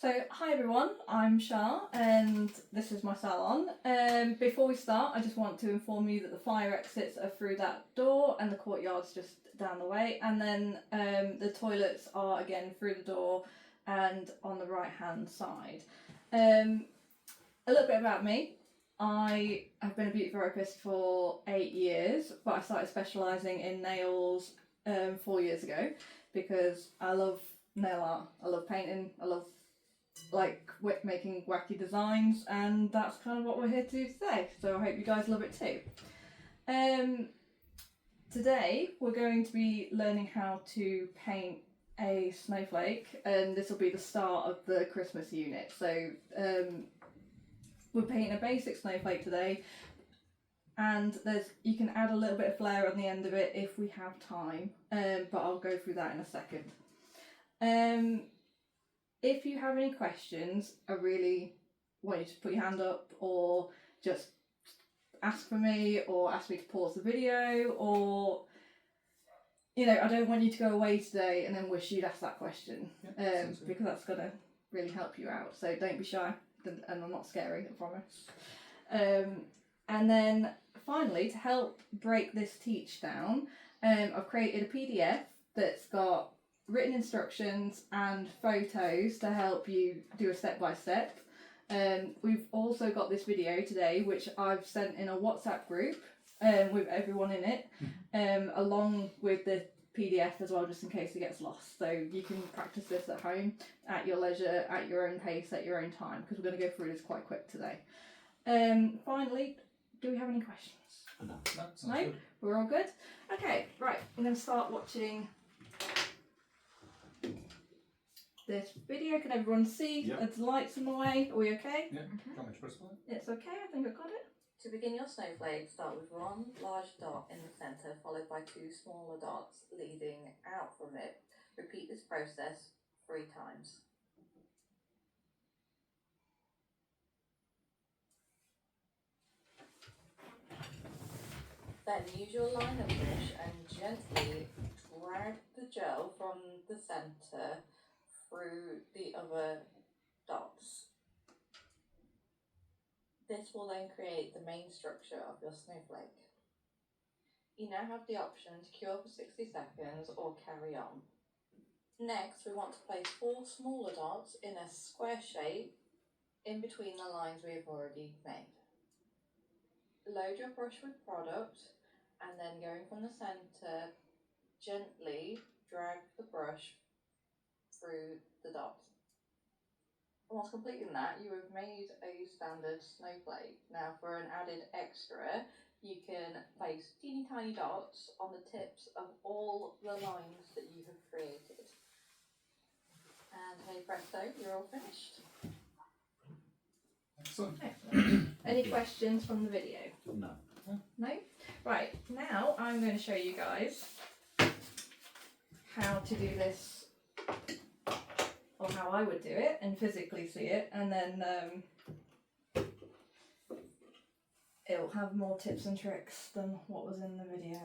So, hi everyone, I'm Shah and this is my salon. Before we start, I just want to inform you that the fire exits are through that door and the courtyard's just down the way, and then the toilets are again through the door and on the right hand side. A little bit about me. I have been a beauty therapist for 8 years, but I started specialising in nails 4 years ago because I love nail art, I love painting, I love making wacky designs, and that's kind of what we're here to do today, so I hope you guys love it too. Today we're going to be learning how to paint a snowflake, and this will be the start of the Christmas unit. So we're painting a basic snowflake today, and you can add a little bit of flair on the end of it if we have time, but I'll go through that in a second. If you have any questions, I really want you to put your hand up, or just ask for me, or ask me to pause the video, or, you know, I don't want you to go away today and then wish you'd asked that question, because that's going to really help you out. So don't be shy, and I'm not scary, I promise. And then finally, to help break this teach down, I've created a PDF that's got written instructions and photos to help you do a step-by-step. We've also got this video today which I've sent in a WhatsApp group with everyone in it, along with the PDF as well, just in case it gets lost, so you can practice this at home at your leisure, at your own pace, at your own time, because we're going to go through this quite quick today. Finally, do we have any questions? No? Good. We're all good? Okay, right, I'm going to start watching this video. Can everyone see? Yep. There's lights in the way. Are we okay? Yeah. How much press play? It's okay, I think I've got it. To begin your snowflake, start with one large dot in the centre, followed by 2 smaller dots leading out from it. Repeat this process 3 times. Then use your liner brush and gently drag the gel from the centre through the other dots. This will then create the main structure of your snowflake. You now have the option to cure for 60 seconds or carry on. Next, we want to place 4 smaller dots in a square shape in between the lines we have already made. Load your brush with product, and then going from the centre, gently drag the brush through the dots. Once completing that, you have made a standard snowflake. Now, for an added extra, you can place teeny tiny dots on the tips of all the lines that you have created. And hey presto, you're all finished. Excellent. Any questions from the video? No. No? Right, now I'm going to show you guys how to do this, or how I would do it and physically see it, and then it'll have more tips and tricks than what was in the video.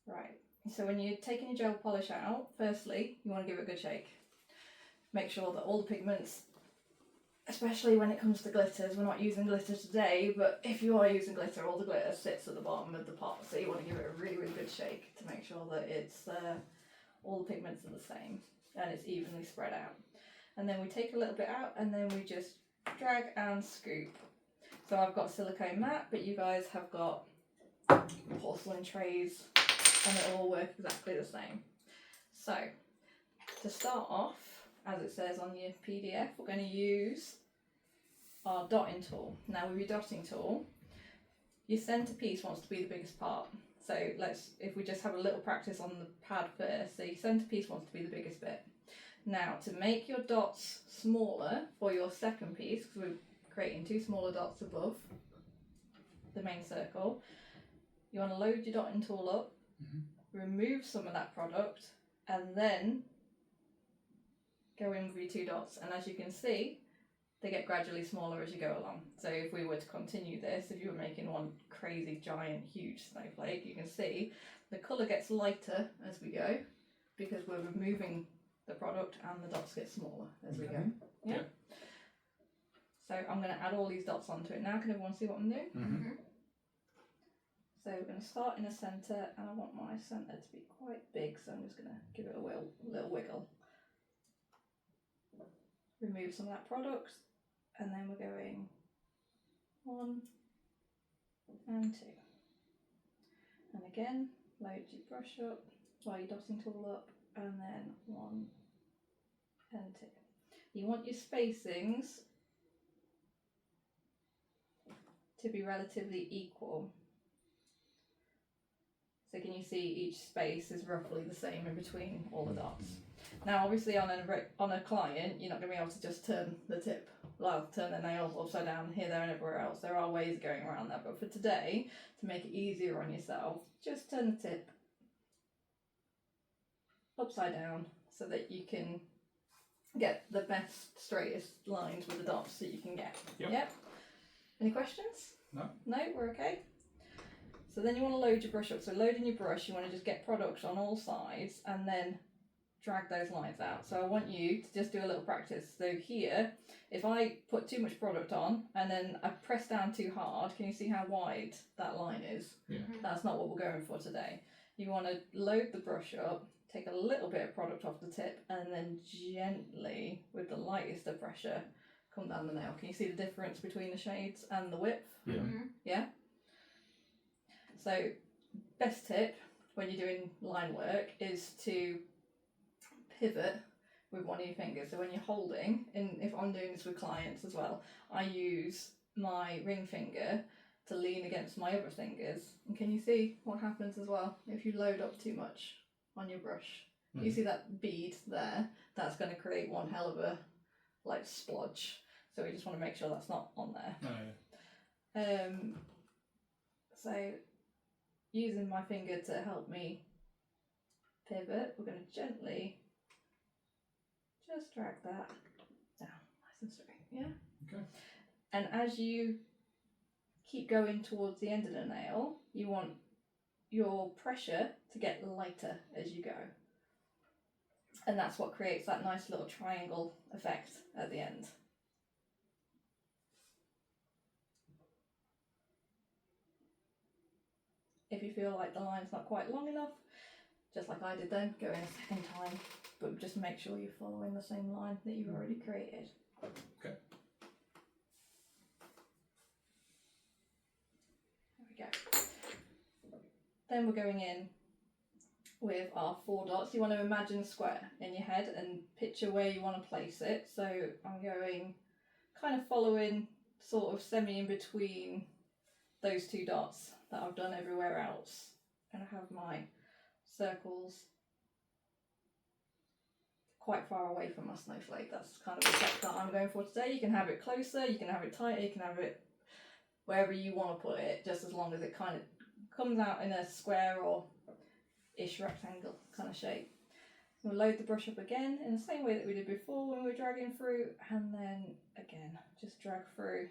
Right, so when you're taking your gel polish out, firstly you want to give it a good shake. Make sure that all the pigments, especially when it comes to glitters, we're not using glitter today, but if you are using glitter, all the glitter sits at the bottom of the pot, so you want to give it a really, really good shake to make sure that it's all the pigments are the same and it's evenly spread out. And then we take a little bit out and then we just drag and scoop. So I've got silicone mat, but you guys have got porcelain trays, and it'll all work exactly the same. So to start off, as it says on your PDF, we're going to use our dotting tool. Now with your dotting tool, your centrepiece wants to be the biggest part. So if we just have a little practice on the pad first, so your centrepiece wants to be the biggest bit. Now to make your dots smaller for your second piece, because we're creating 2 smaller dots above the main circle, you want to load your dotting tool up, remove some of that product, and then go in with your 2 dots, and as you can see, they get gradually smaller as you go along. So if we were to continue this, if you were making one crazy giant huge snowflake, you can see the colour gets lighter as we go because we're removing the product and the dots get smaller as we go. Mhm. Yeah? Yeah. So I'm going to add all these dots onto it now. Can everyone see what I'm doing? Mm-hmm. So we're going to start in the centre, and I want my centre to be quite big, so I'm just going to give it a little wiggle. Remove some of that product, and then we're going 1 and 2. And again, load your brush up, your dotting tool up, and then 1 and 2. You want your spacings to be relatively equal. So can you see each space is roughly the same in between all the dots? Now obviously on a client, you're not going to be able to just turn the tip, turn the nails upside down here, there and everywhere else. There are ways of going around that, but for today, to make it easier on yourself, just turn the tip upside down so that you can get the best, straightest lines with the dots that you can get. Yep. Any questions? No. No, we're okay. So then you want to load your brush up. So loading your brush, you want to just get product on all sides and then drag those lines out. So I want you to just do a little practice. So here, if I put too much product on and then I press down too hard, can you see how wide that line is? Yeah. That's not what we're going for today. You want to load the brush up, take a little bit of product off the tip, and then gently, with the lightest of pressure, come down the nail. Can you see the difference between the shades and the width? Yeah. Yeah? So, best tip when you're doing line work is to pivot with one of your fingers. So when you're holding, and if I'm doing this with clients as well, I use my ring finger to lean against my other fingers. And can you see what happens as well if you load up too much on your brush? You see that bead there? That's going to create one hell of a splodge. So we just want to make sure that's not on there. Oh, yeah. So using my finger to help me pivot, we're going to gently just drag that down nice and straight. Yeah. Okay. And as you keep going towards the end of the nail, you want your pressure to get lighter as you go. And that's what creates that nice little triangle effect at the end. If you feel like the line's not quite long enough, just like I did then, go in a second time, but just make sure you're following the same line that you've already created. Okay. There we go. Then we're going in with our 4 dots. You want to imagine a square in your head and picture where you want to place it. So I'm going kind of following sort of semi in between those 2 dots that I've done everywhere else. And I have my circles quite far away from my snowflake. That's kind of the step that I'm going for today. You can have it closer, you can have it tighter, you can have it wherever you want to put it, just as long as it kind of comes out in a square or ish rectangle kind of shape. We'll load the brush up again in the same way that we did before when we were dragging through, and then again just drag through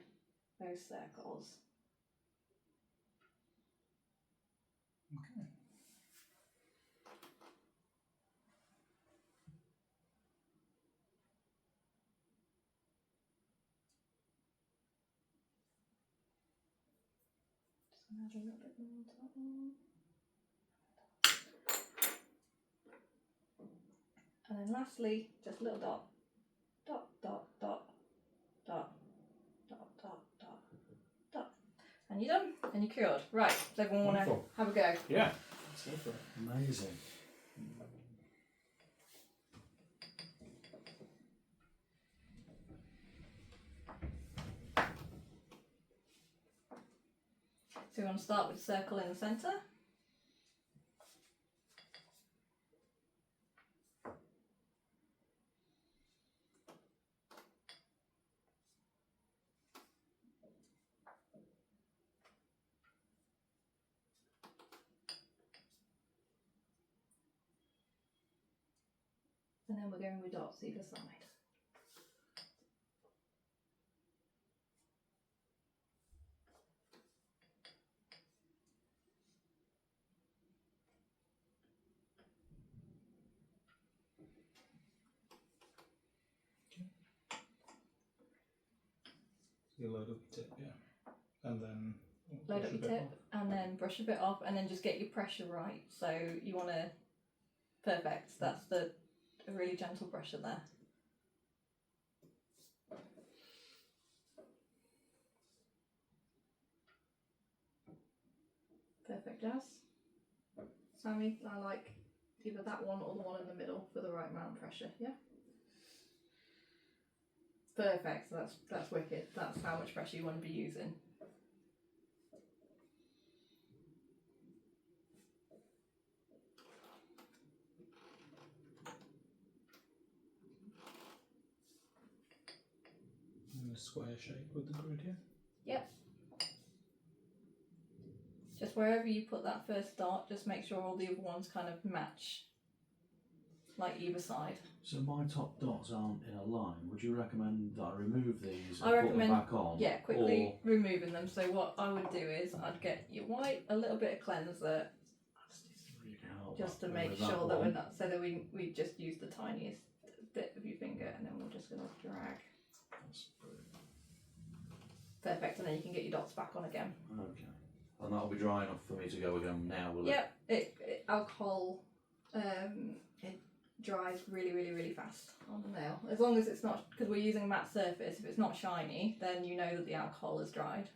those circles. Okay. Just gonna add a little bit more to that one. And then lastly, just a little dot, dot, dot, dot, dot, dot, dot, dot, dot. And you're done, and you're cured. Right, does everyone want to Wonderful. have a go? Yeah. Let's go for it. Amazing. So we want to start with a circle in the centre. And then we're going with dots either side. you load up your tip, yeah. And then Load brush up a your bit tip off. and then brush a bit off, and then just get your pressure right. So you want to perfect. That's a really gentle pressure there. Perfect, Jazz. Sammy, I like either that one or the one in the middle for the right amount of pressure. Yeah. Perfect. So that's wicked. That's how much pressure you want to be using. And a square shape with the grid, yeah. Yep. Just wherever you put that first dot, just make sure all the other ones kind of match, like either side. So my top dots aren't in a line. Would you recommend that I remove these I and put recommend- them back on? Yeah, quickly removing them. So what I would do is I'd get your white, a little bit of cleanser, just to make sure that we're not, so that we just use the tiniest bit of your finger, and then we're just going to drag. That's brilliant. Perfect, and then you can get your dots back on again. Okay. And that'll be dry enough for me to go again now, will it? Yep, it alcohol, it dries really, really, really fast on the nail. As long as it's not, because we're using a matte surface, if it's not shiny, then you know that the alcohol has dried.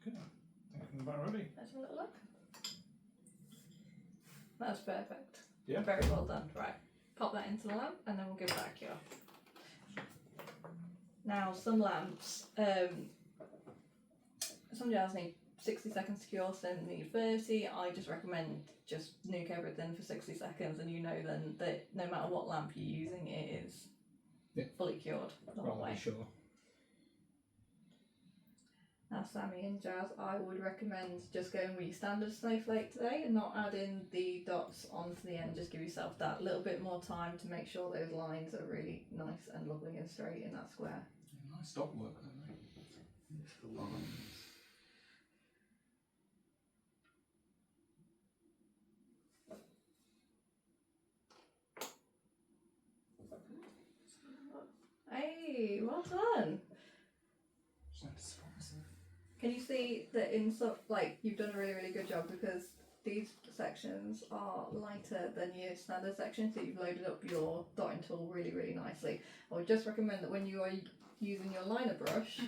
Okay, I think I'm about ready. Let's have a little look. That's perfect. Yeah. Very well done. Right, pop that into the lamp, and then we'll give that a cure. Now, some lamps, some jars need 60 seconds to cure, some need 30. I just recommend just nuke everything for 60 seconds, and you know then that no matter what lamp you're using, it is fully cured the whole Rather way. be sure. Now, Sammy and Jazz, I would recommend just going with your standard snowflake today and not adding the dots onto the end. Just give yourself that little bit more time to make sure those lines are really nice and lovely and straight in that square. Yeah, nice dot work there, mate. It's the lines. Hey, well done! Can you see that in some, like, you've done a really, really good job, because these sections are lighter than your standard section, so you've loaded up your dotting tool really, really nicely. I would just recommend that when you are using your liner brush,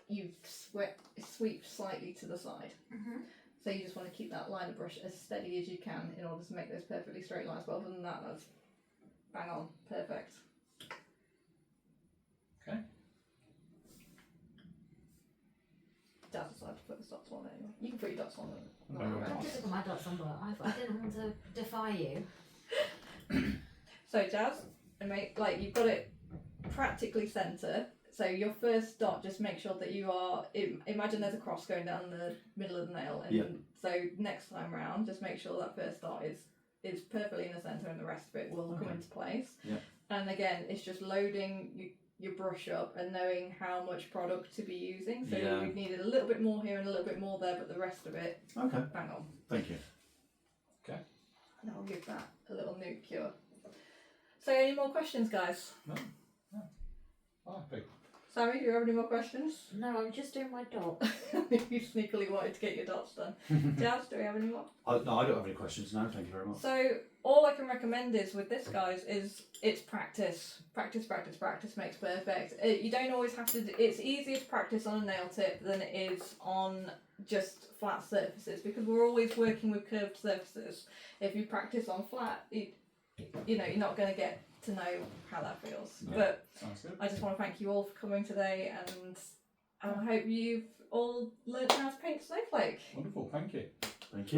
you sweep slightly to the side. So you just want to keep that liner brush as steady as you can in order to make those perfectly straight lines, but other than that, that's bang on, perfect. Okay. Dad decided to put the dots on anyway. You can put your dots on. No, Right. no. I did put my dots on, but I didn't want to defy you. So Jazz, like you've got it practically centre. So your first dot, just make sure that you are. Imagine there's a cross going down the middle of the nail, and Yeah. so next time round, just make sure that first dot is perfectly in the centre, and the rest of it will come into place. Yeah. And again, it's just loading your brush up and knowing how much product to be using. So Yeah. you needed a little bit more here and a little bit more there, but the rest of it, Okay, bang on. thank you. And I'll give that a little nuke cure. So any more questions, guys? No. Oh, happy. Sammy, do you have any more questions? No, I'm just doing my dot. You sneakily wanted to get your dots done. Jazz, do we have any more? No, I don't have any questions now, thank you very much. So all I can recommend is with this, guys, is it's practice. Practice, practice, practice makes perfect. You don't always have to. It's easier to practice on a nail tip than it is on just flat surfaces, because we're always working with curved surfaces. If you practice on flat, you know you're not going to get to know how that feels. Yeah. But Sounds good. I just want to thank you all for coming today, and I hope you've all learned how to paint a snowflake. Wonderful, thank you. Thank you.